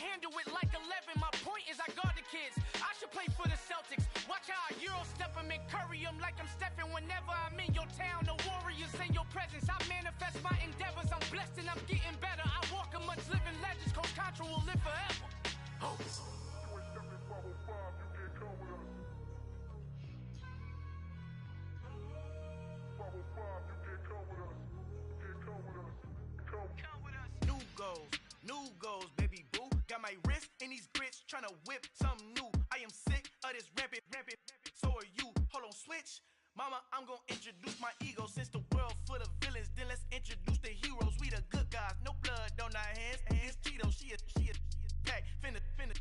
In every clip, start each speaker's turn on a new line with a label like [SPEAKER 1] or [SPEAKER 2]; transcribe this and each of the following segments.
[SPEAKER 1] handle it like 11. My point is I guard the kids. I should play for the Celtics. Watch how I Euro step them and curry them like I'm Stephen. Whenever I'm in your town, the Warriors in your presence. I manifest my endeavors. I'm blessed and I'm getting better. I walk amongst living legends. Coach Contra will live forever. Oh. New goals, baby boo. Got my wrist in these grits, tryna whip something new. I am sick of this rampant. So are you. Hold on, switch. Mama, I'm gonna introduce my ego. Since the world full of villains, then let's introduce the heroes. We the good guys, no blood on our hands. It's Tito, she is back. Finna,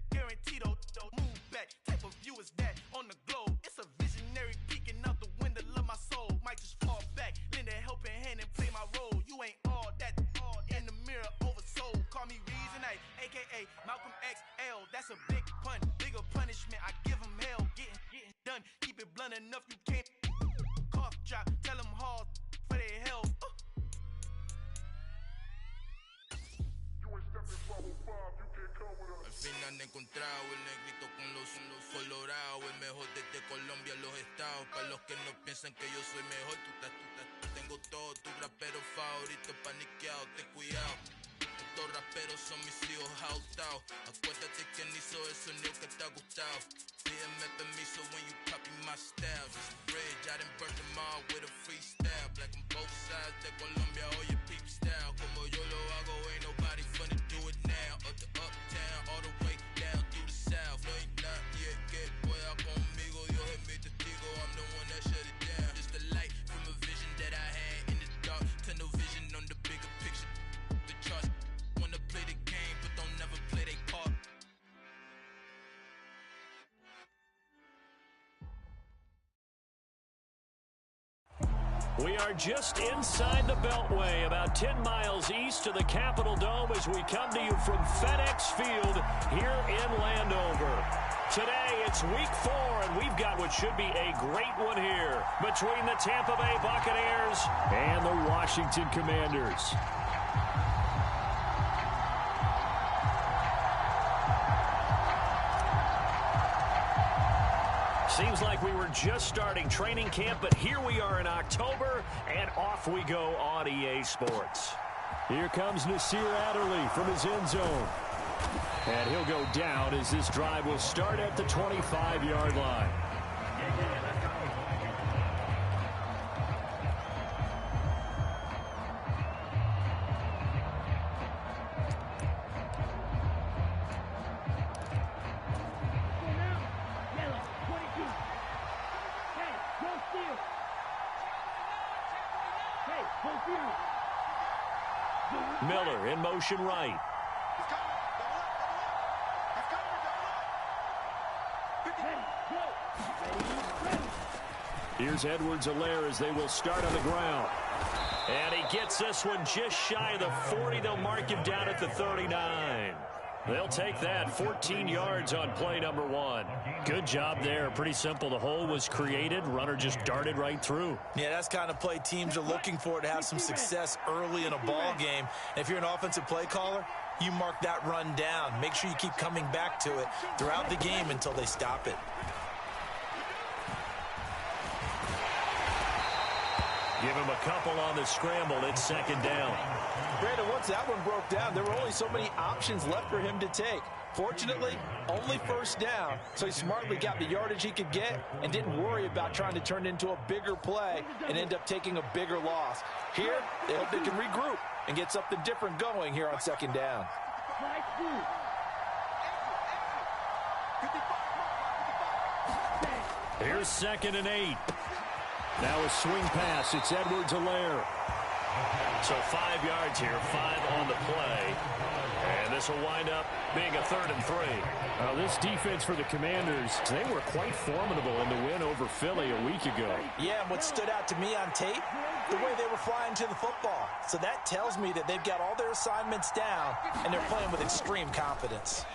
[SPEAKER 1] guaranteed. Move back. Type of view is that on the globe? It's a visionary peeking out the window of my soul. Might just fall back, lend a helping hand and play my role. You ain't all that in the mirror oversold. Call me Reason A, aka Malcolm XL. That's a big pun, bigger punishment. I give him hell, getting done. Keep it blunt enough, you can't cough drop. Tell them hard for their health.
[SPEAKER 2] Al fin han encontrado el negrito con los colorados, el mejor desde Colombia a los estados. Para los que no piensan que yo soy mejor, tengo todo, tu rapero favorito paniqueado, ten cuidado. Estos raperos son mis hijos jautados. Acuérdate quién hizo el sonido que te ha gustado. Pídeme permiso when you copy my style. Just a bridge, I done burnt them all with a freestyle. Black on both sides de Colombia, oye peep style. Como yo lo hago, ain't nobody finna do it now. Up to uptown, all the way down through the south. No hay nadie que pueda conmigo, Dios es mi testigo. I'm the one that shut it down. Just the light from a vision that I had in the dark. Tunnel vision on the bigger picture. The charts wanna play the game, but don't never play their part.
[SPEAKER 3] We are just inside the Beltway, about 10 miles east of the Capitol Dome as we come to you from FedEx Field here in Landover. Today, it's week 4, and we've got what should be a great one here between the Tampa Bay Buccaneers and the Washington Commanders. Seems like we were just starting training camp, but here we are in October, and off we go on EA Sports. Here comes Nasir Adderley from his end zone. And he'll go down as this drive will start at the 25-yard line. Miller in motion right. Here's Edwards-Helaire as they will start on the ground. And he gets this one just shy of the 40. They'll mark him down at the 39. They'll take that 14 yards on play number 1. Good job there. Pretty simple. The hole was created. Runner just darted right through.
[SPEAKER 4] Yeah, that's kind of play teams are looking for to have some success early in a ball game. And if you're an offensive play caller, you mark that run down. Make sure you keep coming back to it throughout the game until they stop it.
[SPEAKER 3] Give him a couple on the scramble. It's second down.
[SPEAKER 4] Brandon, once that one broke down, there were only so many options left for him to take. Fortunately, only first down, so he smartly got the yardage he could get and didn't worry about trying to turn it into a bigger play and end up taking a bigger loss. Here, they hope they can regroup and get something different going here on second down.
[SPEAKER 3] Here's 2nd and 8. Now a swing pass. It's Edwards-Helaire. So 5 yards here, 5 on the play. And this will wind up being a 3rd and 3.
[SPEAKER 5] Now this defense for the Commanders, they were quite formidable in the win over Philly a week ago.
[SPEAKER 4] Yeah, and what stood out to me on tape, the way they were flying to the football. So that tells me that they've got all their assignments down, and they're playing with extreme confidence.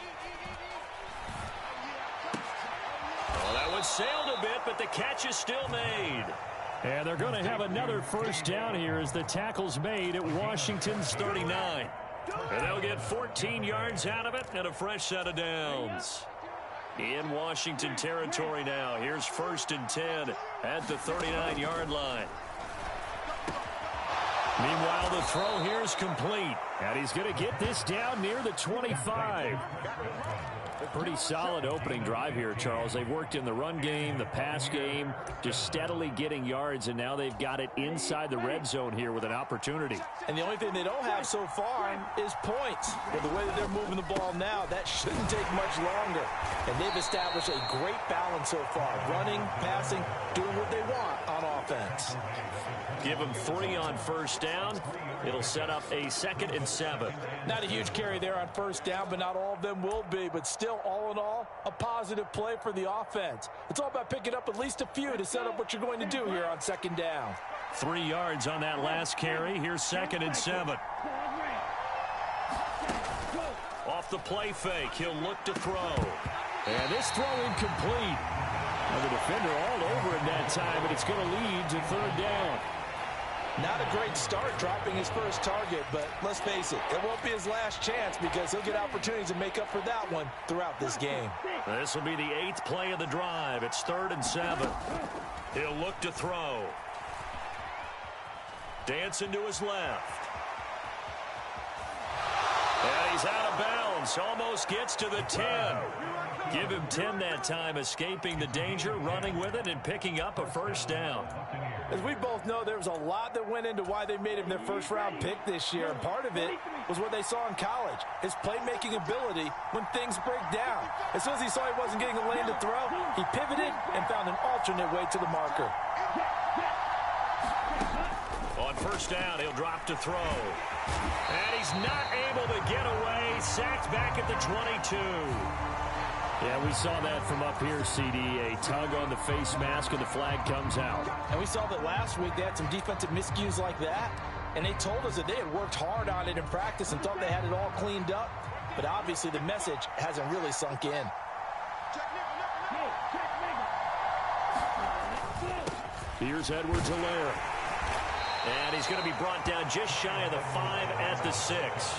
[SPEAKER 3] Well, that one sailed a bit, but the catch is still made.
[SPEAKER 5] And they're going to have another first down here as the tackle's made at Washington's 39.
[SPEAKER 3] And they'll get 14 yards out of it and a fresh set of downs. In Washington territory now. Here's 1st and 10 at the 39-yard line. Meanwhile, the throw here is complete. And he's going to get this down near the 25. Pretty solid opening drive here, Charles. They've worked in the run game, the pass game, just steadily getting yards, and now they've got it inside the red zone here with an opportunity.
[SPEAKER 4] And the only thing they don't have so far is points. With the way that they're moving the ball now, that shouldn't take much longer. And they've established a great balance so far. Running, passing, doing what they want on offense.
[SPEAKER 3] Give them 3 on 1st down. It'll set up a 2nd and 7.
[SPEAKER 4] Not a huge carry there on 1st down, but not all of them will be. But still, all in all, a positive play for the offense. It's all about picking up at least a few to set up what you're going to do here on 2nd down.
[SPEAKER 3] 3 yards on that last carry. Here's 2nd and 7. Off the play fake, he'll look to throw.
[SPEAKER 5] And this throw incomplete. And the defender all over it that time, and it's going to lead to 3rd down.
[SPEAKER 4] Not a great start dropping his first target, but let's face it, it won't be his last chance because he'll get opportunities to make up for that one throughout this game.
[SPEAKER 3] This will be the 8th play of the drive. It's 3rd and 7. He'll look to throw. Dancing to his left. And he's out of bounds. Almost gets to the 10. Give him 10 that time, escaping the danger, running with it, and picking up a 1st down.
[SPEAKER 4] As we both know, there was a lot that went into why they made him their 1st-round pick this year. And part of it was what they saw in college, his playmaking ability when things break down. As soon as he saw he wasn't getting a lane to throw, he pivoted and found an alternate way to the marker.
[SPEAKER 3] On 1st down, he'll drop to throw. And he's not able to get away. Sacked back at the 22.
[SPEAKER 5] Yeah, we saw that from up here, CD. A tug on the face mask, and the flag comes out.
[SPEAKER 4] And we saw that last week they had some defensive miscues like that. And they told us that they had worked hard on it in practice and thought they had it all cleaned up. But obviously the message hasn't really sunk in.
[SPEAKER 3] Here's Edwards-Helaire. And he's going to be brought down just shy of the 5 at the 6.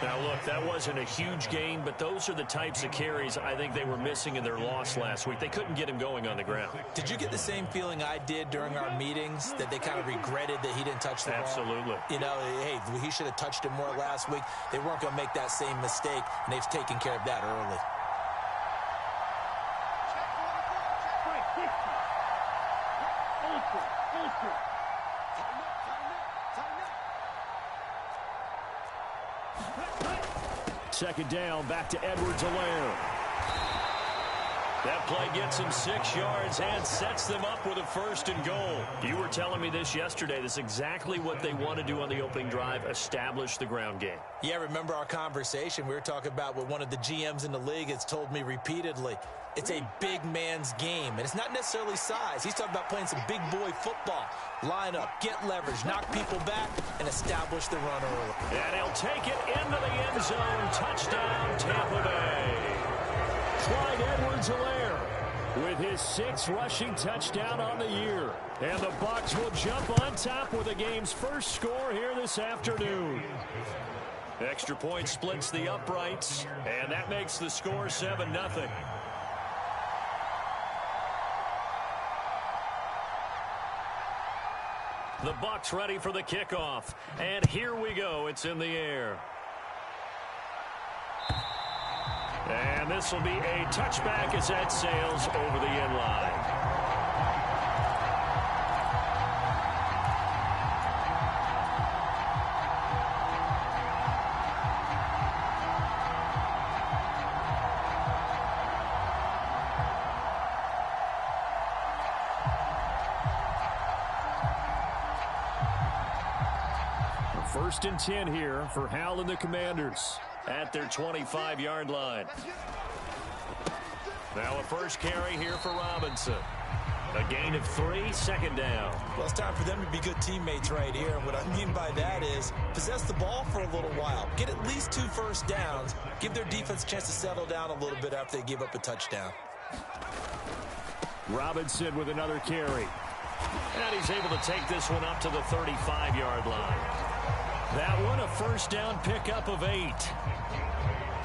[SPEAKER 3] Now, look, that wasn't a huge gain, but those are the types of carries I think they were missing in their loss last week. They couldn't get him going on the ground.
[SPEAKER 4] Did you get the same feeling I did during our meetings, that they kind of regretted that he didn't touch the ball?
[SPEAKER 3] Absolutely.
[SPEAKER 4] You know, hey, he should have touched it more last week. They weren't going to make that same mistake, and they've taken care of that early.
[SPEAKER 5] Second down, back to Edwards-Helaire.
[SPEAKER 3] That play gets him 6 yards and sets them up with a 1st and goal. You were telling me this yesterday. This is exactly what they want to do on the opening drive, establish the ground game.
[SPEAKER 4] Yeah, remember our conversation? We were talking about what one of the GMs in the league has told me repeatedly. It's a big man's game, and it's not necessarily size. He's talking about playing some big boy football. Line up, get leverage, knock people back, and establish the run early.
[SPEAKER 3] And he'll take it into the end zone. Touchdown, Tampa Bay.
[SPEAKER 5] Clyde Edwards-Helaire with his 6th rushing touchdown on the year. And the Bucs will jump on top with the game's first score here this afternoon.
[SPEAKER 3] Extra point splits the uprights, and that makes the score 7-0. The Bucs ready for the kickoff. And here we go. It's in the air. And this will be a touchback as that sails over the end line.
[SPEAKER 5] First and 10 here for Hal and the Commanders
[SPEAKER 3] at their 25-yard line. Now a first carry here for Robinson. A gain of 3, 2nd down.
[SPEAKER 4] Well, it's time for them to be good teammates right here. And what I mean by that is possess the ball for a little while. Get at least 2 first downs. Give their defense a chance to settle down a little bit after they give up a touchdown.
[SPEAKER 5] Robinson with another carry.
[SPEAKER 3] And he's able to take this one up to the 35-yard line. That one, a first down pickup of 8.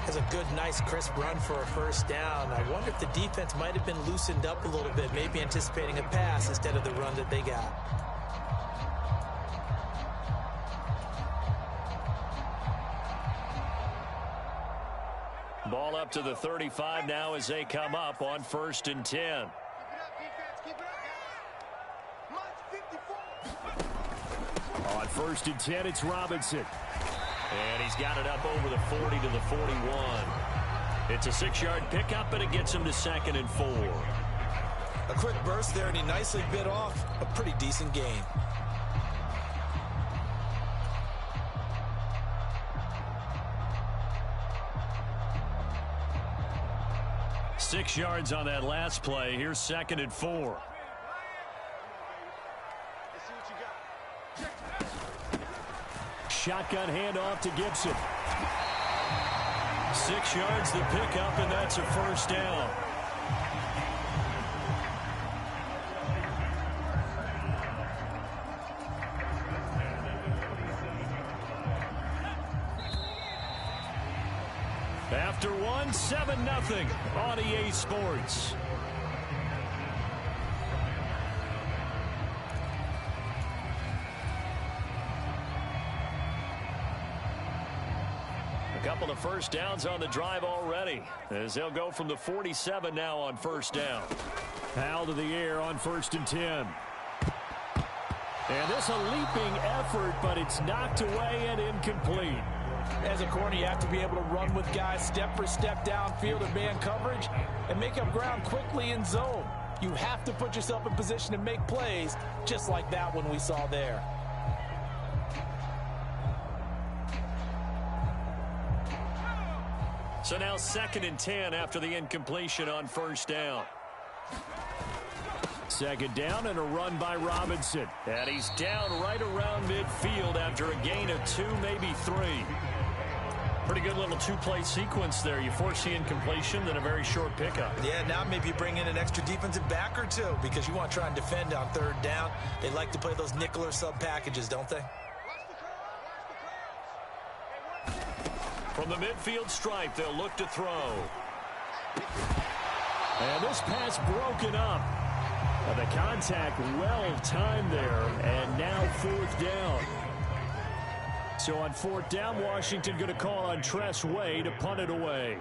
[SPEAKER 6] That's a good, nice, crisp run for a first down. I wonder if the defense might have been loosened up a little bit, maybe anticipating a pass instead of the run that they got.
[SPEAKER 3] Ball up to the 35 now as they come up on 1st and 10. On 1st and 10, it's Robinson. And he's got it up over the 40 to the 41. It's a 6-yard pickup, and it gets him to 2nd and 4.
[SPEAKER 6] A quick burst there, and he nicely bit off a pretty decent gain.
[SPEAKER 3] Six yards on that last play. Here's 2nd and 4. Shotgun handoff to Gibson. 6 yards the pickup, and that's a first down. After one, 7-0 on EA Sports. A couple of first downs on the drive already, as they'll go from the 47 now on first down. Foul to the air on 1st and 10. And this a leaping effort, but it's knocked away and incomplete.
[SPEAKER 4] As a corner, you have to be able to run with guys step for step downfield in man coverage and make up ground quickly in zone. You have to put yourself in position to make plays, just like that one we saw there.
[SPEAKER 3] So now 2nd and 10 after the incompletion on first down. 2nd down and a run by Robinson. And he's down right around midfield after a gain of 2, maybe 3. Pretty good little two-play sequence there. You force the incompletion, then a very short pickup.
[SPEAKER 6] Yeah, now maybe you bring in an extra defensive back or two because you want to try and defend on 3rd down. They like to play those nickel or sub packages, don't they?
[SPEAKER 3] From the midfield stripe, they'll look to throw. And this pass broken up. The contact well timed there, and now 4th down. So on 4th down, Washington going to call on Tress Way to punt it away.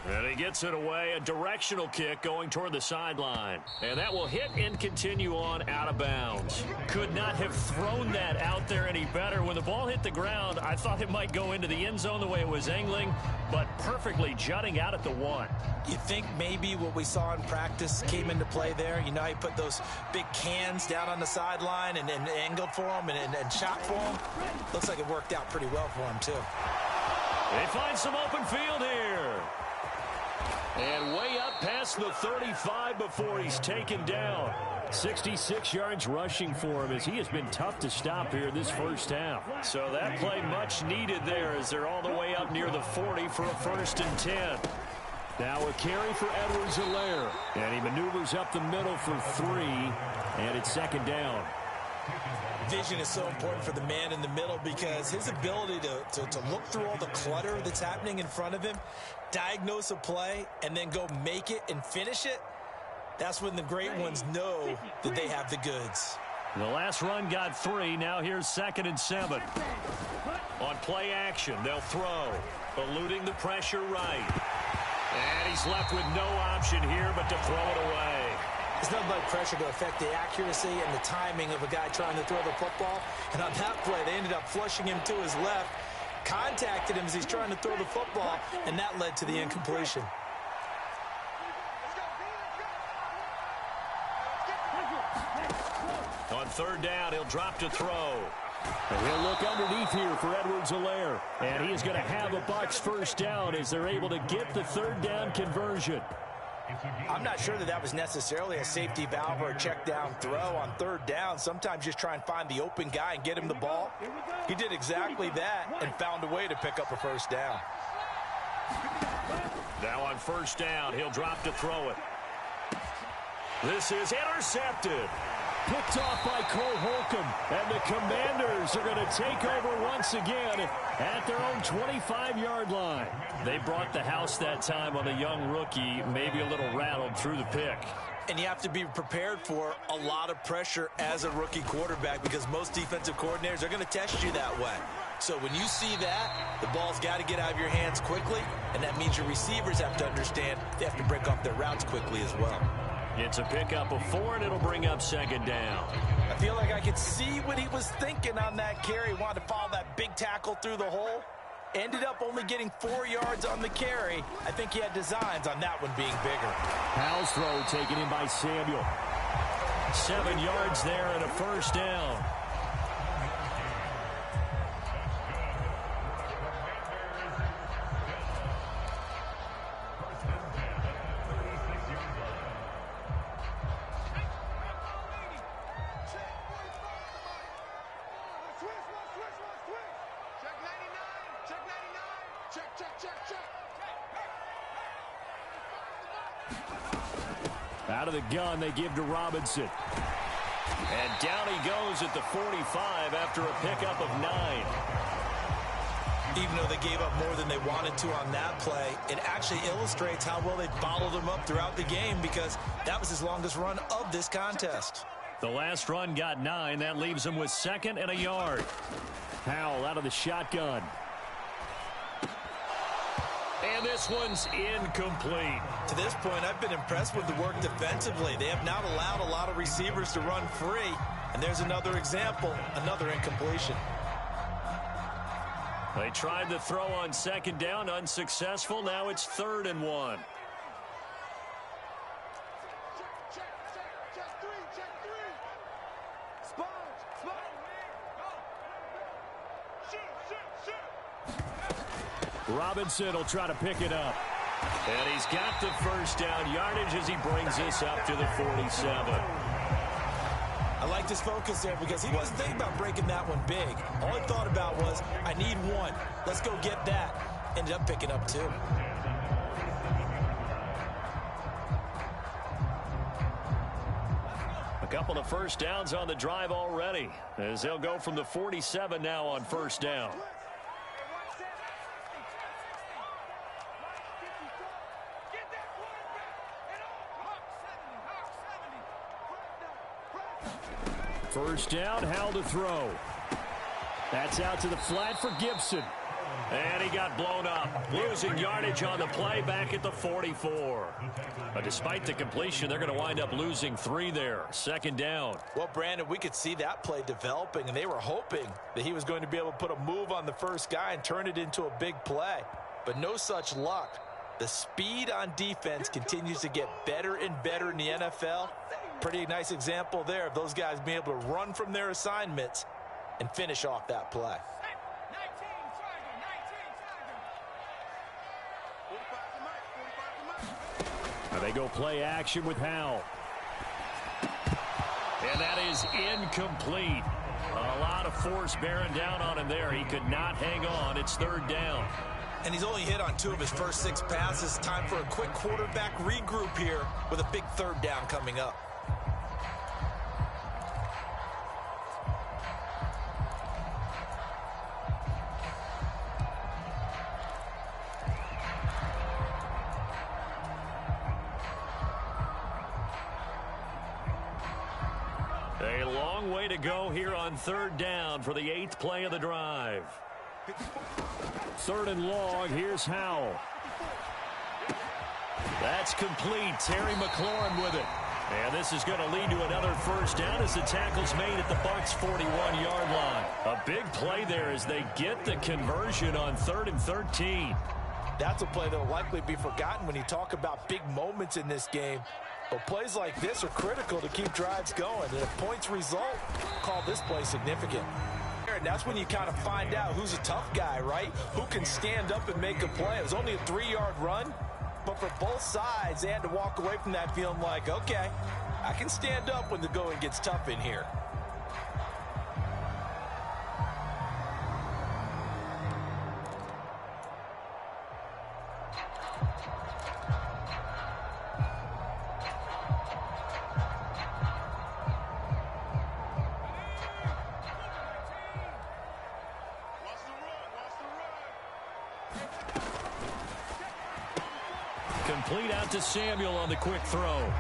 [SPEAKER 3] And he gets it away, a directional kick going toward the sideline. And that will hit and continue on out of bounds. Could not have thrown that out there any better. When the ball hit the ground, I thought it might go into the end zone the way it was angling, but perfectly jutting out at the 1.
[SPEAKER 6] You think maybe what we saw in practice came into play there? You know how you put those big cans down on the sideline and angled for them and shot for them? Looks like it worked out pretty well for him, too.
[SPEAKER 3] They find some open field here. And way up past the 35 before he's taken down. 66 yards rushing for him as he has been tough to stop here this first half. So that play much needed there as they're all the way up near the 40 for a 1st and 10. Now a carry for Edwards-Helaire. And he maneuvers up the middle for 3. And it's 2nd down.
[SPEAKER 6] Vision is so important for the man in the middle because his ability to look through all the clutter that's happening in front of him, diagnose a play, and then go make it and finish it, that's when the great ones know that they have the goods.
[SPEAKER 3] The last run got 3. Now here's 2nd and 7. On play action, they'll throw. Eluding the pressure right. And he's left with no option here but to throw it away.
[SPEAKER 6] There's nothing like pressure to affect the accuracy and the timing of a guy trying to throw the football. And on that play, they ended up flushing him to his left, contacted him as he's trying to throw the football, and that led to the incompletion.
[SPEAKER 3] On 3rd down, he'll drop to throw. And he'll look underneath here for Edwards-Helaire. And he is going to have a Bucs first down as they're able to get the 3rd down conversion.
[SPEAKER 6] I'm not sure that was necessarily a safety valve or a check down throw on 3rd down. Sometimes just try and find the open guy and get him the ball. He did exactly that and found a way to pick up a first down.
[SPEAKER 3] Now on 1st down, he'll drop to throw it. This is intercepted.
[SPEAKER 5] Picked off by Cole Holcomb. And the Commanders are going to take over once again at their own 25-yard line. They brought the house that time on a young rookie, maybe a little rattled through the pick.
[SPEAKER 6] And you have to be prepared for a lot of pressure as a rookie quarterback because most defensive coordinators are going to test you that way. So when you see that, the ball's got to get out of your hands quickly, and that means your receivers have to understand they have to break off their routes quickly as well.
[SPEAKER 5] It's a pickup of 4, and it'll bring up second down.
[SPEAKER 4] I feel like I could see what he was thinking on that carry. Wanted to follow that big tackle through the hole. Ended up only getting 4 yards on the carry. I think he had designs on that one being bigger.
[SPEAKER 5] Powell's throw taken in by Samuel. 7 yards there and a first down. Out of the gun, they give to Robinson. And down he goes at the 45 after a pickup of 9.
[SPEAKER 6] Even though they gave up more than they wanted to on that play, it actually illustrates how well they followed him up throughout the game because that was his longest run of this contest.
[SPEAKER 5] The last run got 9. That leaves him with 2nd and a yard. Powell out of the shotgun. And this one's incomplete.
[SPEAKER 6] To this point, I've been impressed with the work defensively. They have not allowed a lot of receivers to run free. And there's another example, another incompletion.
[SPEAKER 5] They tried to throw on 2nd down, unsuccessful. Now it's 3rd and 1. Robinson will try to pick it up. And he's got the first down yardage as he brings this up to the 47.
[SPEAKER 6] I liked his focus there because he wasn't thinking about breaking that one big. All he thought about was, I need 1. Let's go get that. Ended up picking up 2.
[SPEAKER 5] A couple of first downs on the drive already as they'll go from the 47 now on first down. First down, Howell to throw. That's out to the flat for Gibson. And he got blown up. Losing yardage on the play back at the 44. But despite the completion, they're going to wind up losing 3 there. 2nd down.
[SPEAKER 6] Well, Brandon, we could see that play developing, and they were hoping that he was going to be able to put a move on the first guy and turn it into a big play. But no such luck. The speed on defense continues to get better and better in the NFL. Pretty nice example there of those guys being able to run from their assignments and finish off that play.
[SPEAKER 5] Now they go play action with Howell. And that is incomplete. A lot of force bearing down on him there. He could not hang on. It's 3rd down.
[SPEAKER 6] And he's only hit on 2 of his first 6 passes. Time for a quick quarterback regroup here with a big 3rd down coming up.
[SPEAKER 5] A long way to go here on 3rd down for the 8th play of the drive. 3rd and long. Here's Howell. That's complete. Terry McLaurin with it. And this is going to lead to another first down as the tackle's made at the Bucs' 41-yard line. A big play there as they get the conversion on 3rd and 13.
[SPEAKER 4] That's a play that will likely be forgotten when you talk about big moments in this game. But plays like this are critical to keep drives going. And if points result, call this play significant. And that's when you kind of find out who's a tough guy, right? Who can stand up and make a play. It was only a 3-yard run, but for both sides, they had to walk away from that feeling like, okay, I can stand up when the going gets tough in here.
[SPEAKER 5] Complete out to Samuel on the quick throw.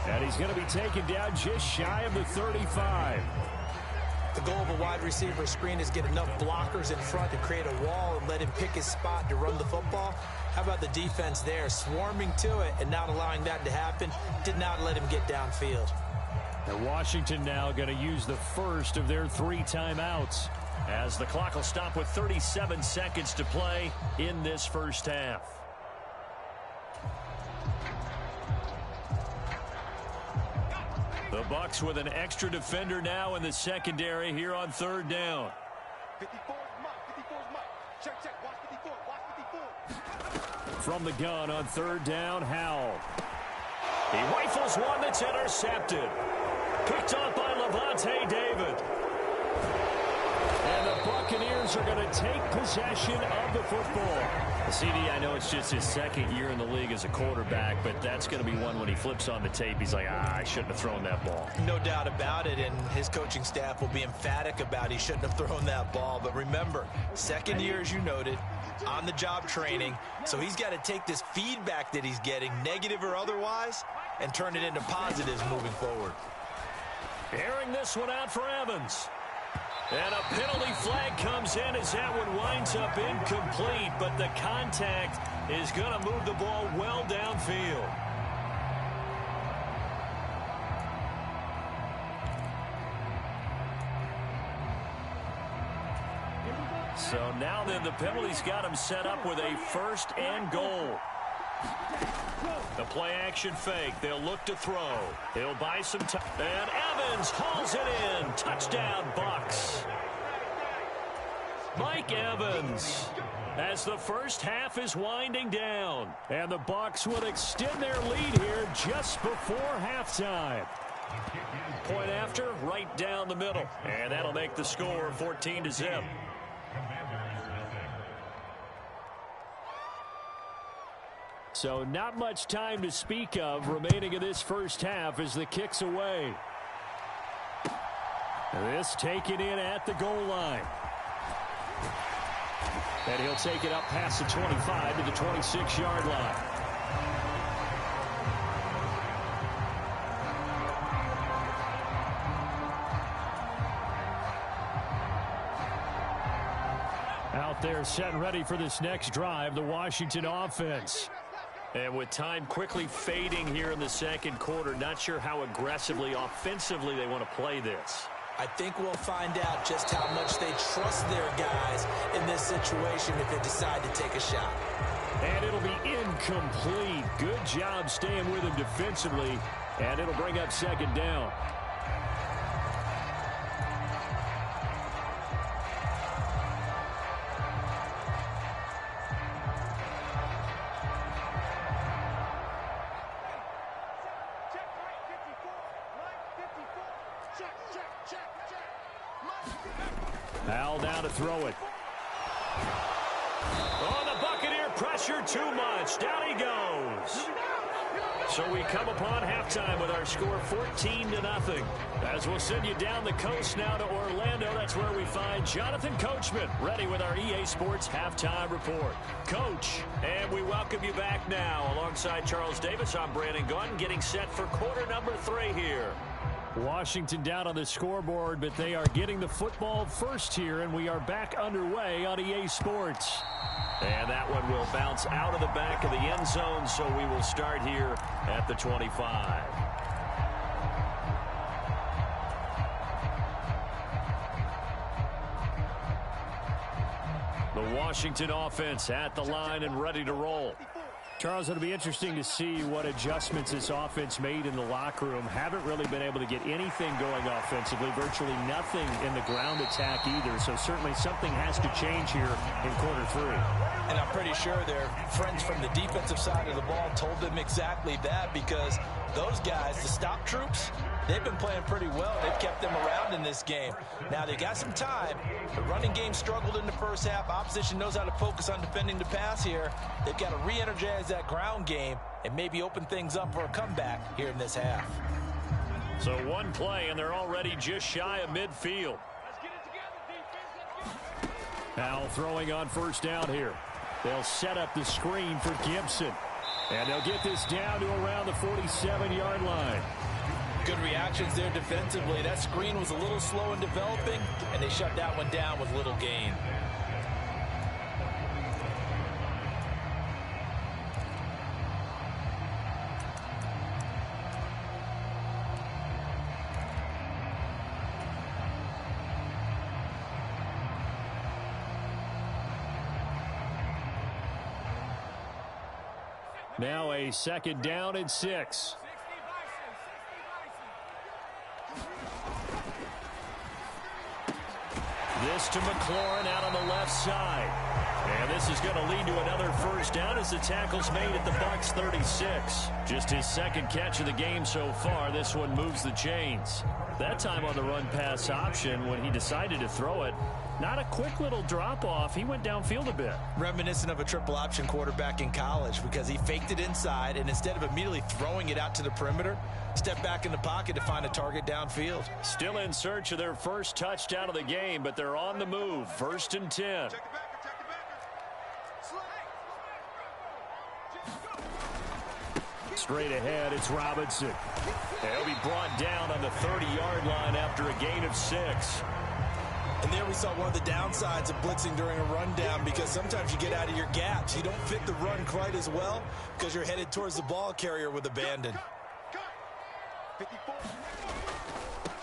[SPEAKER 5] And he's going to be taken down just shy of the 35.
[SPEAKER 6] The goal of a wide receiver screen is get enough blockers in front to create a wall and let him pick his spot to run the football. How about the defense there, swarming to it and not allowing that to happen? Did not let him get downfield.
[SPEAKER 5] And Washington now going to use the first of their 3 timeouts, as the clock will stop with 37 seconds to play in this first half. The Bucs with an extra defender now in the secondary here on 3rd down.
[SPEAKER 1] 54 is Mike. Check. Watch 54.
[SPEAKER 5] From the gun on 3rd down, Howell. He rifles one that's intercepted. Picked off by Levante David. And the Buccaneers are going to take possession of the football. CD, I know it's just his 2nd year in the league as a quarterback, but that's going to be one when he flips on the tape. He's like, I shouldn't have thrown that ball.
[SPEAKER 6] No doubt about it, and his coaching staff will be emphatic about he shouldn't have thrown that ball. But remember, 2nd year, as you noted, on-the-job training, so he's got to take this feedback that he's getting, negative or otherwise, and turn it into positives moving forward.
[SPEAKER 5] Airing this one out for Evans. And a penalty flag comes in as that one winds up incomplete, but the contact is going to move the ball well downfield. So now then the penalty's got him set up with a 1st and goal. The play action fake. They'll look to throw. He'll buy some time. And Evans hauls it in. Touchdown, Bucs. Mike Evans, as the first half is winding down. And the Bucs will extend their lead here just before halftime. Point after, right down the middle. And that'll make the score 14-0. So not much time to speak of remaining in this first half as the kick's away. This taken in at the goal line. And he'll take it up past the 25 to the 26-yard line. Out there set and ready for this next drive, the Washington offense. And with time quickly fading here in the 2nd quarter, not sure how aggressively, offensively they want to play this.
[SPEAKER 6] I think we'll find out just how much they trust their guys in this situation if they decide to take a shot.
[SPEAKER 5] And it'll be incomplete. Good job staying with him defensively, and it'll bring up 2nd down. Al down to throw it. Oh, the Buccaneer pressure too much. Down he goes. So we come upon halftime with our score 14-0. As we'll send you down the coast now to Orlando, that's where we find Jonathan Coachman, ready with our EA Sports Halftime Report. Coach, and we welcome you back now. Alongside Charles Davis, I'm Brandon Gunn, getting set for quarter number 3 here. Washington down on the scoreboard, but they are getting the football first here, and we are back underway on EA Sports. And that one will bounce out of the back of the end zone, so we will start here at the 25. The Washington offense at the line and ready to roll. Charles, it'll be interesting to see what adjustments this offense made in the locker room. Haven't really been able to get anything going offensively, virtually nothing in the ground attack either. So certainly something has to change here in quarter 3.
[SPEAKER 6] And I'm pretty sure their friends from the defensive side of the ball told them exactly that, because those guys, the stop troops, they've been playing pretty well. They've kept them around in this game. Now, they got some time. The running game struggled in the first half. Opposition knows how to focus on defending the pass here. They've got to re-energize that ground game and maybe open things up for a comeback here in this half.
[SPEAKER 5] So one play, and they're already just shy of midfield. Now throwing on first down here. They'll set up the screen for Gibson. And they'll get this down to around the 47-yard line.
[SPEAKER 4] Good reactions there defensively. That screen was a little slow in developing, and they shut that one down with little gain.
[SPEAKER 3] Now a 2nd down and 6. This to McLaurin out on the left side. And this is going to lead to another 1st down as the tackle's made at the Bucs 36. Just his 2nd catch of the game so far. This one moves the chains. That time on the run-pass option when he decided to throw it. Not a quick little drop-off. He went downfield a bit.
[SPEAKER 4] Reminiscent of a triple option quarterback in college because he faked it inside, and instead of immediately throwing it out to the perimeter, stepped back in the pocket to find a target downfield.
[SPEAKER 3] Still in search of their first touchdown of the game, but they're on the move. 1st and 10. Straight ahead, it's Robinson. He'll be brought down on the 30-yard line after a gain of 6.
[SPEAKER 6] And there we saw one of the downsides of blitzing during a rundown because sometimes you get out of your gaps. You don't fit the run quite as well because you're headed towards the ball carrier with abandon.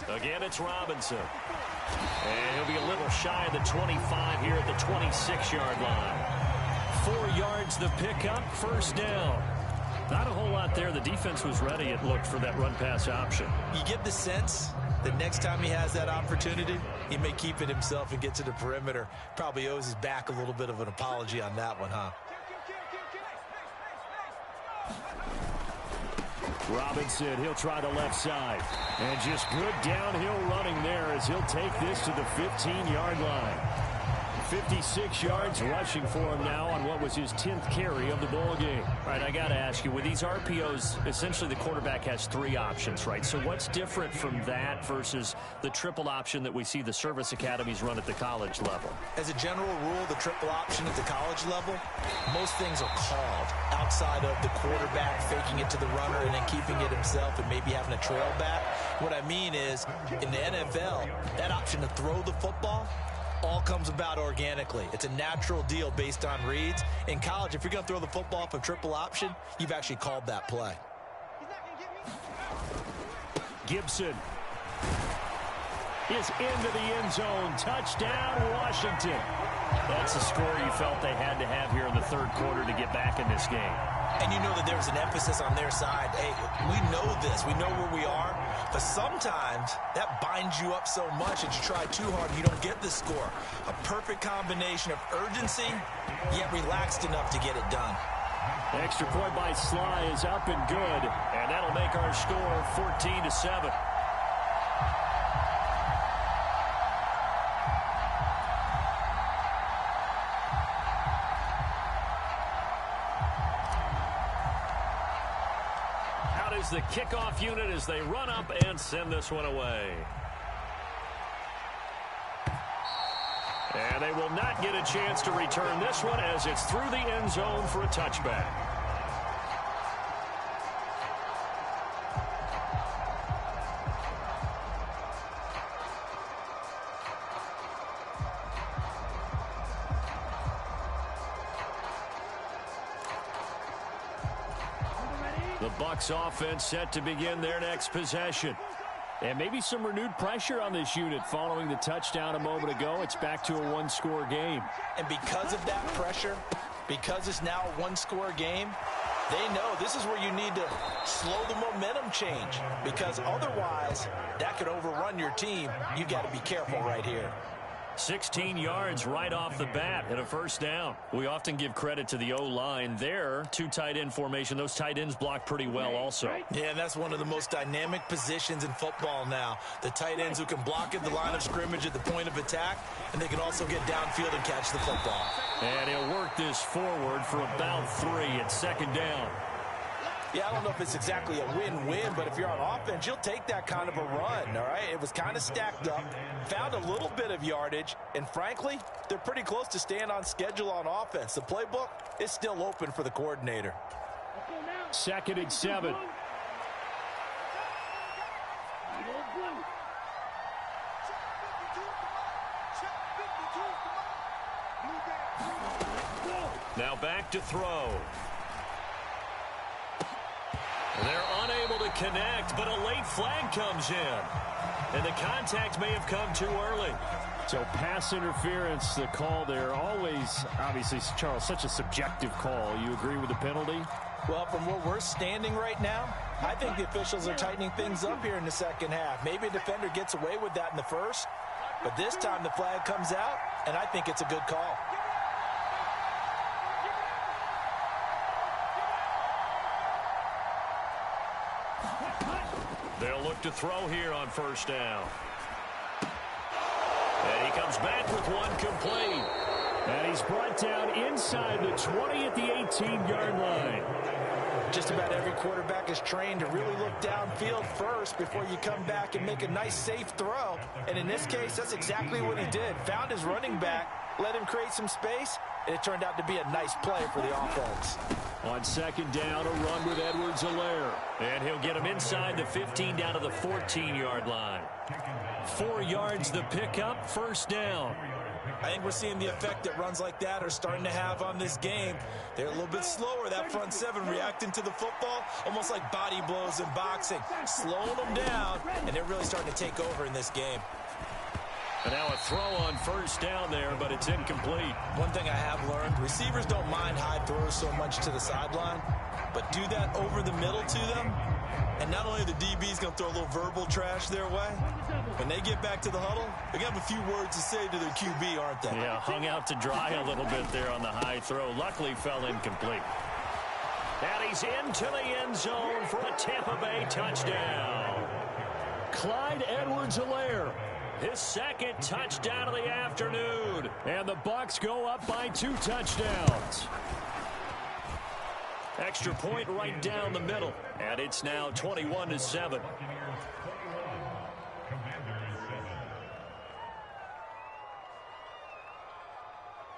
[SPEAKER 3] Again, it's Robinson. And he'll be a little shy of the 25 here at the 26-yard line. 4 yards the pickup, 1st down. Not a whole lot there. The defense was ready, it looked, for that run-pass option.
[SPEAKER 6] You get the sense that next time he has that opportunity, he may keep it himself and get to the perimeter. Probably owes his back a little bit of an apology on that one, huh?
[SPEAKER 3] Robinson, he'll try the left side. And just good downhill running there as he'll take this to the 15-yard line. 56 yards rushing for him now on what was his 10th carry of the ball game. All right, I got to ask you, with these RPOs, essentially the quarterback has 3 options, right? So what's different from that versus the triple option that we see the service academies run at the college level?
[SPEAKER 6] As a general rule, the triple option at the college level, most things are called outside of the quarterback faking it to the runner and then keeping it himself and maybe having a trail back. What I mean is, in the NFL, that option to throw the football all comes about organically. It's a natural deal based on reads. In college, if you're going to throw the football for triple option, you've actually called that play.
[SPEAKER 3] Gibson is into the end zone. Touchdown, Washington. That's the score you felt they had to have here in the 3rd quarter to get back in this game.
[SPEAKER 6] And you know that there's an emphasis on their side. Hey, we know this. We know where we are. But sometimes that binds you up so much that you try too hard and you don't get the score. A perfect combination of urgency, yet relaxed enough to get it done.
[SPEAKER 3] Extra point by Sly is up and good. And that'll make our score 14-7. The kickoff unit as they run up and send this one away. And they will not get a chance to return this one as it's through the end zone for a touchback. The Bucs offense set to begin their next possession. And maybe some renewed pressure on this unit following the touchdown a moment ago. It's back to a 1-score game.
[SPEAKER 6] And because of that pressure, because it's now a 1-score game, they know this is where you need to slow the momentum change. Because otherwise, that could overrun your team. You got to be careful right here.
[SPEAKER 3] 16 yards right off the bat and a 1st down. We often give credit to the O-line there. 2 tight end formation. Those tight ends block pretty well also.
[SPEAKER 6] Yeah, and that's one of the most dynamic positions in football now. The tight ends who can block at the line of scrimmage at the point of attack, and they can also get downfield and catch the football.
[SPEAKER 3] And he'll work this forward for about 3 at 2nd down.
[SPEAKER 6] Yeah, I don't know if it's exactly a win-win, but if you're on offense, you'll take that kind of a run, all right? It was kind of stacked up, found a little bit of yardage, and frankly, they're pretty close to staying on schedule on offense. The playbook is still open for the coordinator.
[SPEAKER 5] 2nd and 7. Now back to throw. They're unable to connect, but a late flag comes in. And the contact may have come too early. So pass interference, the call there. Always, obviously, Charles, such a subjective call. You agree with the penalty?
[SPEAKER 6] Well, from where we're standing right now, I think the officials are tightening things up here in the second half. Maybe a defender gets away with that in the first, but this time the flag comes out, and I think it's a good call.
[SPEAKER 5] They'll look to throw here on 1st down. And he comes back with one complete. And he's brought down inside the 20 at the 18-yard line.
[SPEAKER 6] Just about every quarterback is trained to really look downfield first before you come back and make a nice, safe throw. And in this case, that's exactly what he did. Found his running back, let him create some space, and it turned out to be a nice play for the offense.
[SPEAKER 5] On 2nd down, a run with Edwards-Helaire. And he'll get him inside the 15 down to the 14-yard line. 4 yards the pickup, 1st down.
[SPEAKER 6] I think we're seeing the effect that runs like that are starting to have on this game. They're a little bit slower, that front 7 reacting to the football, almost like body blows in boxing, slowing them down, and they're really starting to take over in this game.
[SPEAKER 5] And now a throw on 1st down there, but it's incomplete.
[SPEAKER 6] One thing I have learned, receivers don't mind high throws so much to the sideline, but do that over the middle to them, and not only are the DBs going to throw a little verbal trash their way, when they get back to the huddle, they're going to have a few words to say to their QB, aren't they?
[SPEAKER 5] Yeah, hung out to dry a little bit there on the high throw. Luckily fell incomplete. And he's into the end zone for a Tampa Bay touchdown. Clyde Edwards-Helaire, his 2nd touchdown of the afternoon. And the Bucs go up by 2 touchdowns. Extra point right down the middle. And it's now 21-7.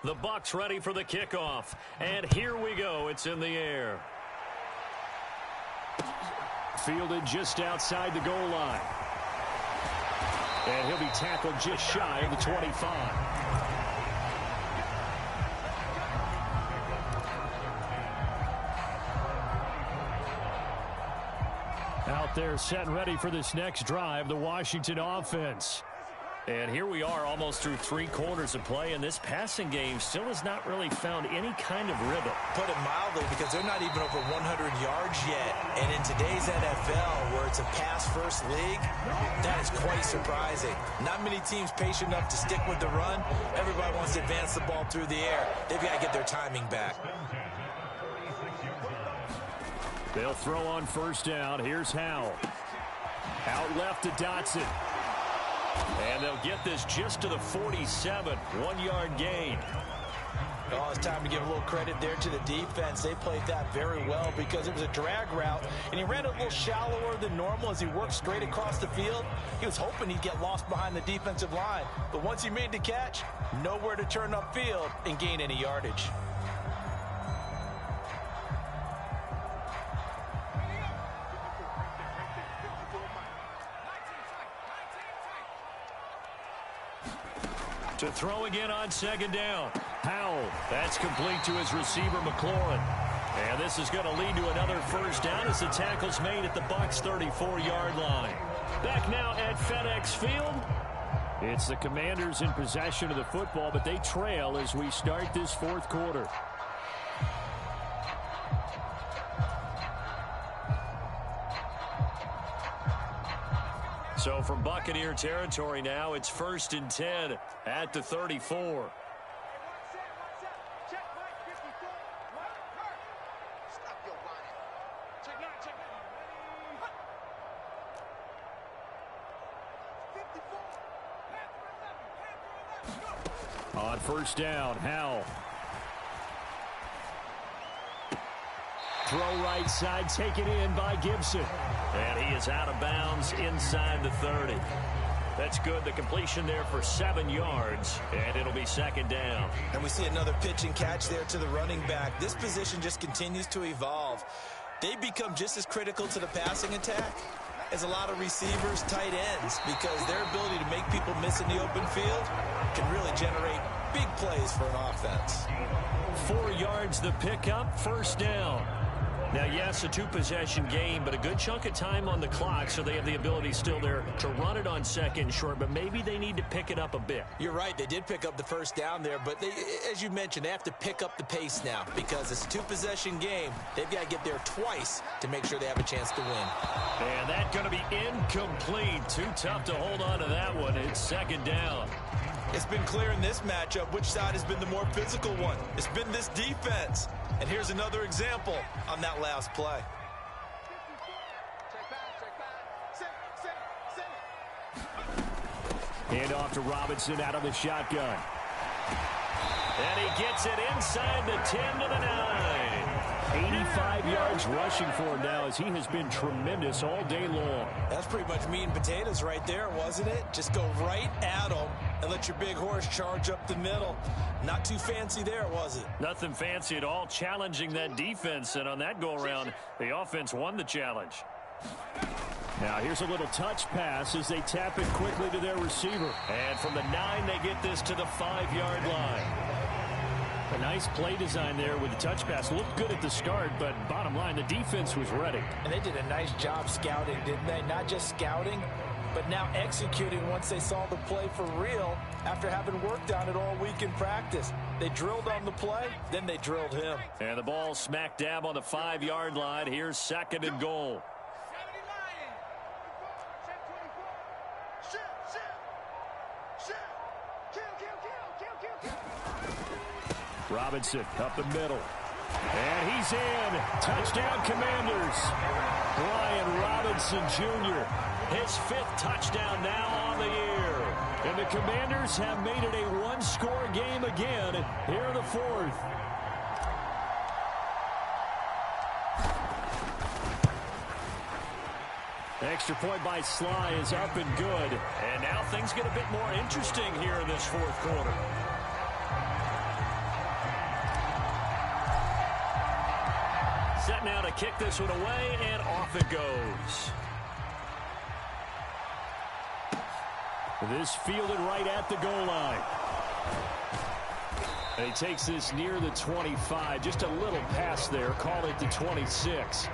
[SPEAKER 5] The Bucs ready for the kickoff. And here we go. It's in the air. Fielded just outside the goal line. And he'll be tackled just shy of the 25. Out there set and ready for this next drive, the Washington offense. And here we are almost through 3 quarters of play, and this passing game still has not really found any kind of rhythm.
[SPEAKER 6] Put it mildly, because they're not even over 100 yards yet. And in today's NFL, where it's a pass-first league, that is quite surprising. Not many teams patient enough to stick with the run. Everybody wants to advance the ball through the air. They've got to get their timing back.
[SPEAKER 5] They'll throw on 1st down. Here's Howell. Out left to Dotson. And they'll get this just to the 47. 1-yard gain.
[SPEAKER 6] Oh, it's time to give a little credit there to the defense. They played that very well because it was a drag route, and he ran a little shallower than normal as he worked straight across the field. He was hoping he'd get lost behind the defensive line. But once he made the catch, nowhere to turn upfield and gain any yardage. To throw again on 2nd down. Howell. That's complete to his receiver, McLaurin. And this is going to lead to another 1st down as the tackle's made at the Bucs' 34-yard line. Back now at FedEx Field. It's the Commanders in possession of the football, but they trail as we start this 4th quarter. So from Buccaneer territory now, it's 1st and 10 at the 34. On 1st down, Howell. Throw right side, taken in by Gibson. And he is out of bounds inside the 30. That's good. The completion there for 7 yards, and it'll be 2nd down. And we see another pitch and catch there to the running back. This position just continues to evolve. they become just as critical to the passing attack as a lot of receivers, tight ends, because their ability to make people miss in the open field can really generate big plays for an offense.
[SPEAKER 5] 4 yards the pickup, first down. Now, yes, a 2-possession game, but a good chunk of time on the clock, so they have the ability still there to run it on second short, but maybe they need to pick it up a bit.
[SPEAKER 6] You're right. They did pick up the first down there, but they, as you mentioned, they have to pick up the pace now because it's a 2-possession game. They've got to get there twice to make sure they have a chance to win.
[SPEAKER 5] And that's going to be incomplete. Too tough to hold on to that one. It's second down.
[SPEAKER 6] It's been clear in this matchup which side has been the more physical one. It's been this defense. And here's another example on that last play.
[SPEAKER 5] Hand off to Robinson out of the shotgun. And he gets it inside the 10 to the 9. 85 yards rushing for him now as he has been tremendous all day long.
[SPEAKER 6] That's pretty much meat and potatoes right there, wasn't it? Just go right at him and let your big horse charge up the middle. Not too fancy there, was it?
[SPEAKER 5] Nothing fancy at all, challenging that defense. And on that go-around, the offense won the challenge. Now here's a little touch pass as they tap it quickly to their receiver. And from the 9, they get this to the 5-yard line. A nice play design there with the touch pass. Looked good at the start, but bottom line, the defense was ready.
[SPEAKER 6] And they did a nice job scouting, didn't they? Not just scouting, but now executing once they saw the play for real after having worked on it all week in practice. They drilled on the play, then they drilled him.
[SPEAKER 5] And the ball smack dab on the 5-yard line. Here's second and goal. Robinson up the middle. And he's in. Touchdown, Commanders. Brian Robinson Jr. His 5th touchdown now on the year. And the Commanders have made it a 1-score game again here in the 4th. Extra point by Sly is up and good. And now things get a bit more interesting here in this 4th quarter. Set now to kick this one away, and off it goes. This fielded right at the goal line. And he takes this near the 25. Just a little pass there. Call it the 26.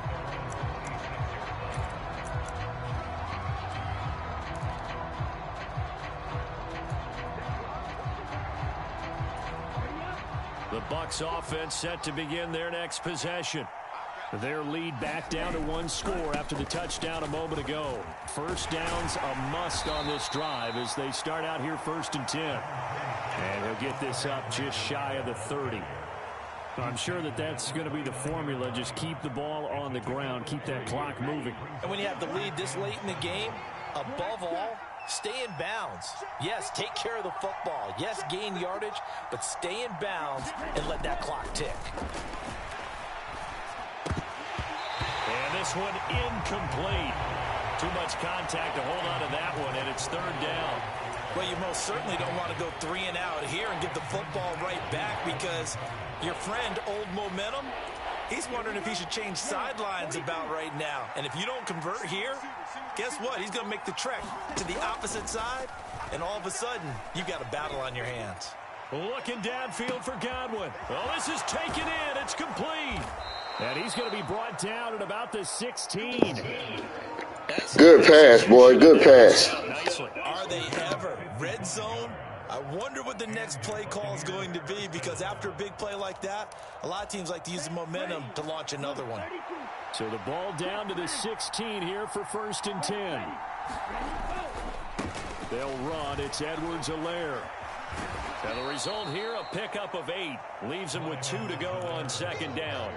[SPEAKER 5] The Bucs offense set to begin their next possession. Their lead back down to 1 score after the touchdown a moment ago. First down's a must on this drive as they start out here 1st and 10. And he'll get this up just shy of the 30. I'm sure that that's going to be the formula. Just keep the ball on the ground. Keep that clock moving.
[SPEAKER 6] And when you have the lead this late in the game, above all, stay in bounds. Yes, take care of the football. Yes, gain yardage, but stay in bounds and let that clock tick.
[SPEAKER 5] And this one incomplete. Too much contact to hold on to that one, and it's 3rd down.
[SPEAKER 6] Well, you most certainly don't want to go 3 and out here and get the football right back because your friend, Old Momentum, he's wondering if he should change sidelines about right now. And if you don't convert here, guess what? He's going to make the trek to the opposite side, and all of a sudden, you've got a battle on your hands.
[SPEAKER 5] Looking downfield for Godwin. Oh, this is taken in. It's complete. And he's going to be brought down at about the 16.
[SPEAKER 7] Good pass, boy. Good pass.
[SPEAKER 6] Are they ever? Red zone? I wonder what the next play call is going to be because after a big play like that, a lot of teams like to use the momentum to launch another one.
[SPEAKER 5] So the ball down to the 16 here for 1st and 10. They'll run. It's Edwards-Helaire. Now the result here, a pickup of 8. Leaves them with 2 to go on 2nd down.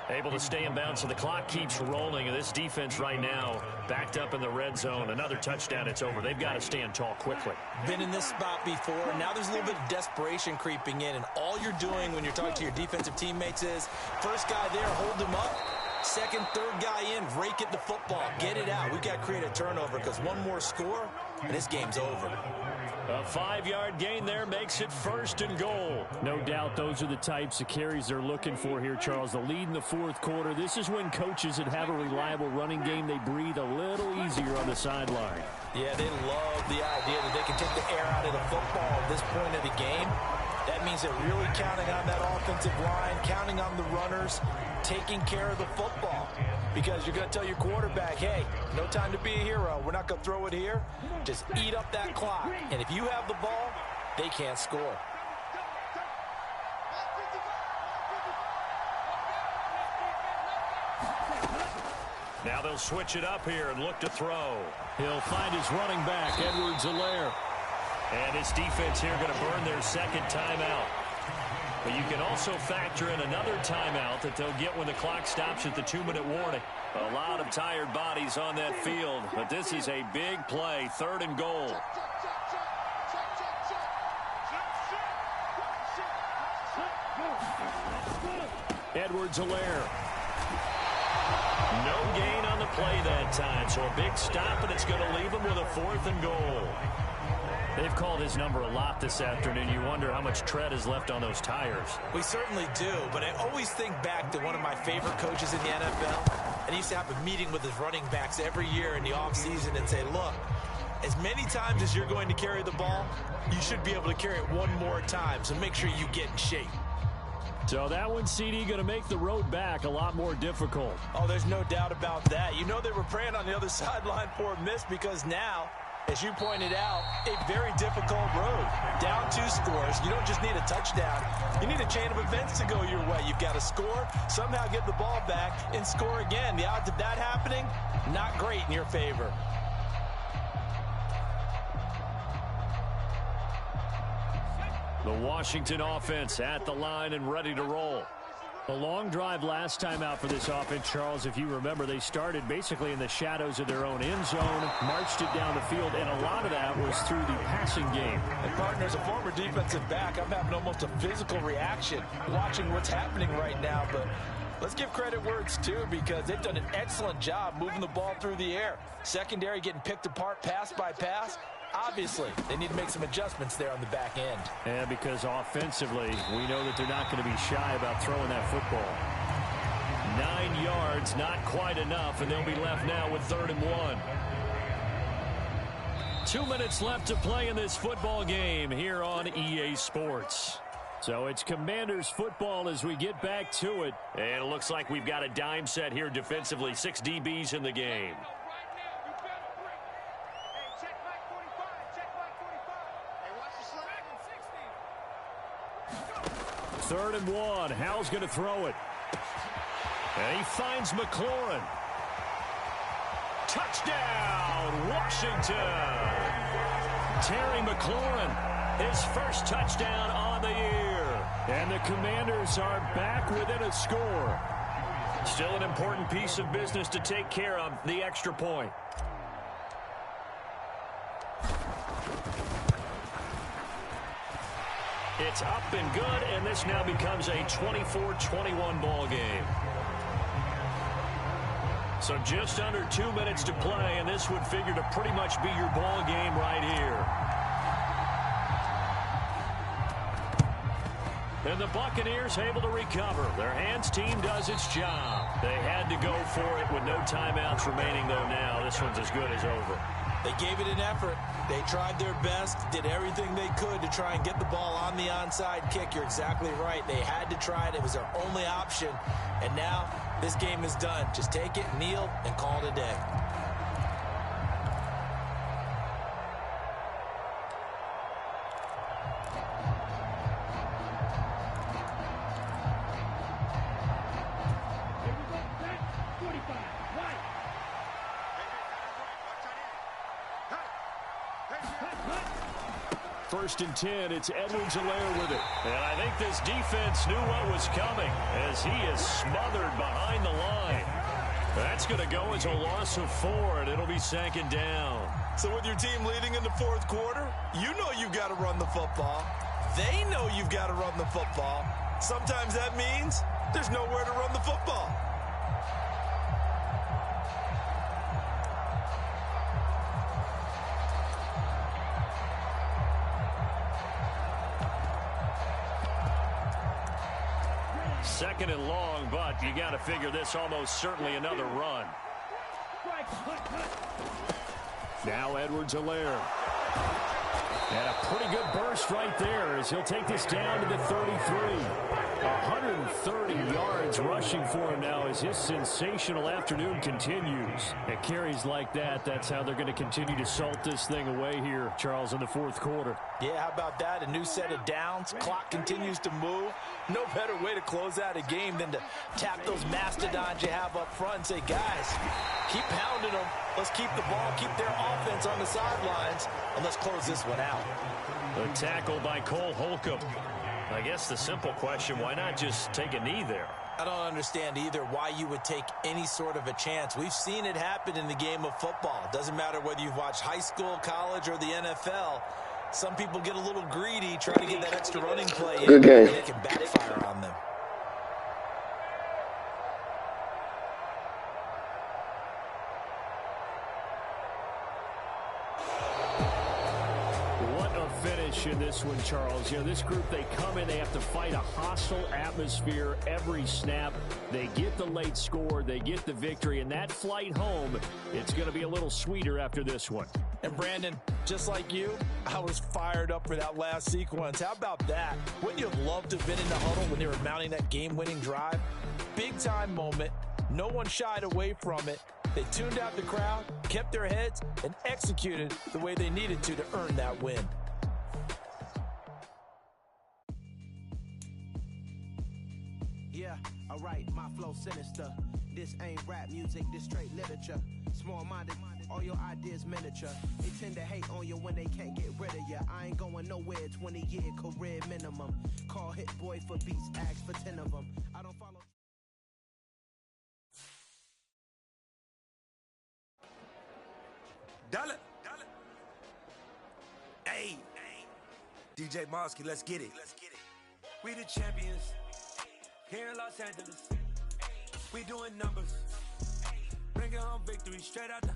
[SPEAKER 5] Able to stay in bounds, so the clock keeps rolling. And this defense right now backed up in the red zone. Another touchdown, it's over. They've got to stand tall quickly.
[SPEAKER 6] Been in this spot before. Now there's a little bit of desperation creeping in. And all you're doing when you're talking to your defensive teammates is first guy there, hold him up. Second, third guy in, rake at the football. Get it out. We've got to create a turnover because one more score, and this game's over.
[SPEAKER 5] A 5-yard gain there makes it 1st and goal. No doubt those are the types of carries they're looking for here, Charles. The lead in the 4th quarter. This is when coaches that have a reliable running game, they breathe a little easier on the sideline.
[SPEAKER 6] Yeah, they love the idea that they can take the air out of the football at this point of the game. That means they're really counting on that offensive line, counting on the runners, taking care of the football. Because you're going to tell your quarterback, hey, no time to be a hero. We're not going to throw it here. Just eat up that clock. And if you have the ball, they can't score.
[SPEAKER 5] Now they'll switch it up here and look to throw. He'll find his running back, Edwards-Helaire. And his defense here going to burn their 2nd timeout. But you can also factor in another timeout that they'll get when the clock stops at the 2-minute warning. A lot of tired bodies on that field, but this is a big play, 3rd and goal. Edwards-Helaire. No gain on the play that time, so a big stop, and it's going to leave him with a 4th and goal. They've called his number a lot this afternoon. You wonder how much tread is left on those tires.
[SPEAKER 6] We certainly do, but I always think back to one of my favorite coaches in the NFL. And he used to have a meeting with his running backs every year in the offseason and say, look, as many times as you're going to carry the ball, you should be able to carry it one more time, so make sure you get in shape.
[SPEAKER 5] So that one, CD, going to make the road back a lot more difficult.
[SPEAKER 6] Oh, there's no doubt about that. You know they were praying on the other sideline for a miss because now, as you pointed out, a very difficult road. Down 2 scores. You don't just need a touchdown. You need a chain of events to go your way. You've got to score, somehow get the ball back, and score again. The odds of that happening, not great in your favor.
[SPEAKER 5] The Washington offense at the line and ready to roll. A long drive last time out for this offense, Charles. If you remember, they started basically in the shadows of their own end zone, marched it down the field, and a lot of that was through the passing game.
[SPEAKER 6] And partner, as a former defensive back, I'm having almost a physical reaction watching what's happening right now. But let's give credit where it's due because they've done an excellent job moving the ball through the air. Secondary getting picked apart pass by pass. Obviously, they need to make some adjustments there on the back end.
[SPEAKER 5] And because offensively, we know that they're not going to be shy about throwing that football. 9 yards, not quite enough, and they'll be left now with 3rd and 1. 2 minutes left to play in this football game here on EA Sports. So it's Commanders football as we get back to it. And it looks like we've got a dime set here defensively. 6 DBs in the game. 3rd and 1. Howell's going to throw it. And he finds McLaurin. Touchdown, Washington. Terry McLaurin, his first touchdown on the year. And the Commanders are back within a score. Still an important piece of business to take care of, the extra point. It's up and good, and this now becomes a 24-21 ball game. So just under 2 minutes to play, and this would figure to pretty much be your ball game right here. And the Buccaneers able to recover. Their hands team does its job. They had to go for it with no timeouts remaining, though now. This one's as good as over.
[SPEAKER 6] They gave it an effort. They tried their best, did everything they could to try and get the ball on the onside kick. You're exactly right. They had to try it. It was their only option. And now this game is done. Just take it, kneel, and call it a day.
[SPEAKER 5] First and 10, it's Edwards-Helaire with it. And I think this defense knew what was coming as he is smothered behind the line. That's going to go as a loss of 4, and it'll be 2nd down.
[SPEAKER 6] So with your team leading in the 4th quarter, you know you've got to run the football. They know you've got to run the football. Sometimes that means there's nowhere to run the football.
[SPEAKER 3] 2nd and long, but you got to figure this almost certainly another run. Now Edwards-Helaire. And a pretty good burst right there as he'll take this down to the 33. 130 yards rushing for him now as his sensational afternoon continues. At carries like that, that's how they're going to continue to salt this thing away here, Charles, in the 4th quarter.
[SPEAKER 4] Yeah, how about that? A new set of downs. Clock continues to move. No better way to close out a game than to tap those mastodons you have up front and say, guys, keep pounding them. Let's keep the ball, keep their offense on the sidelines, and let's close this one out.
[SPEAKER 3] The tackle by Cole Holcomb. I guess the simple question, why not just take a knee there?
[SPEAKER 6] I don't understand either why you would take any sort of a chance. We've seen it happen in the game of football. It doesn't matter whether you've watched high school, college, or the NFL. Some people get a little greedy trying to get that extra running play in.
[SPEAKER 7] Good game.
[SPEAKER 6] And it can backfire on them.
[SPEAKER 3] In this one, Charles. You know, this group, they come in, they have to fight a hostile atmosphere every snap. They get the late score, they get the victory, and that flight home, it's going to be a little sweeter after this one.
[SPEAKER 4] And Brandon, just like you, I was fired up for that last sequence. How about that? Wouldn't you have loved to have been in the huddle when they were mounting that game-winning drive? Big-time moment. No one shied away from it. They tuned out the crowd, kept their heads, and executed the way they needed to earn that win.
[SPEAKER 1] Yeah, alright, my flow sinister. This ain't rap music, this straight literature. Small-minded, all your ideas miniature. They tend to hate on you when they can't get rid of you. I ain't going nowhere, 20-year career minimum. Call Hit Boy for beats, ask for 10 of them. I don't follow...
[SPEAKER 8] Dollar. Hey, DJ Mosky, let's get it. We the champions here in Los Angeles. We doing numbers, bringing home victory straight out the